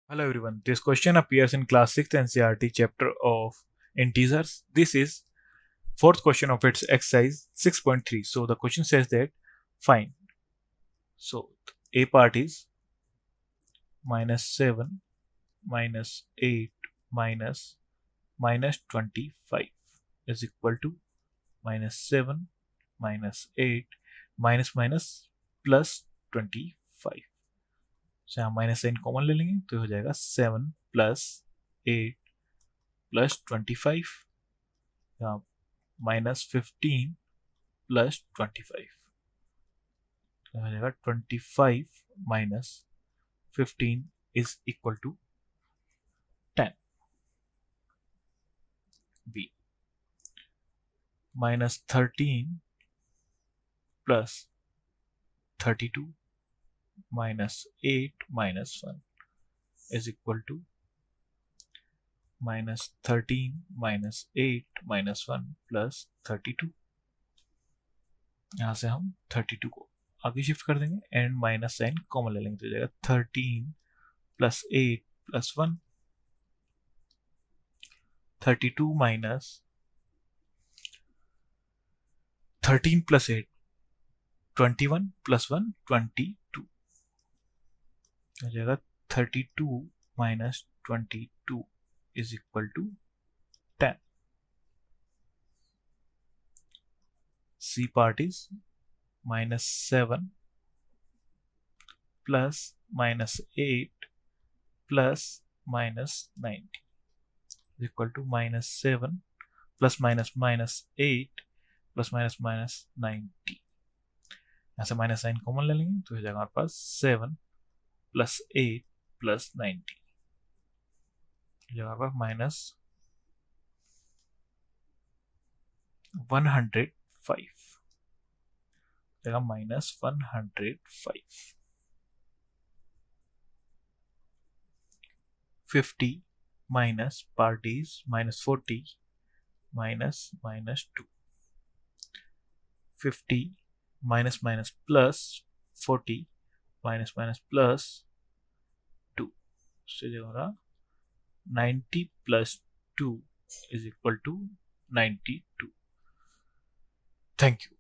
Hello everyone, this question appears in class 6th NCERT chapter of integers. This is fourth question of its exercise 6.3. So the question says that find. So A part is -7 -8 minus 25 is equal to -7 -8 minus plus 25. So यहाँ minus sign common ले लेंगे तो हो जाएगा 7 + 8 + 25, यहाँ -15 + 25 तो हो जाएगा 25 - 15 is equal to 10. B -13 + 32 -8 - 1 is equal to -13 -8 - 1 + 32. यहाँ से हम 32 को आगे शिफ्ट कर देंगे एंड माइनस साइन कॉमन ले लेंगे तो हो जाएगा 13 + 8 + 1 32 minus 13 + 8 21 + 1 22 हो जाएगा 32 - 22 is equal to 10. C part is -7 + -8 + -90 is equal to -7 + -8 + -90. यहाँ से माइनस साइन कॉमन ले लेंगे तो हो जाएगा हमारे पास 7 + 8 + 90 हो जाएगा हमारे पास -105 जाएगा -105. 50 minus part is -40 -2. 50 minus plus 40 minus plus 2. So 90 plus 2 is equal to 92. Thank you.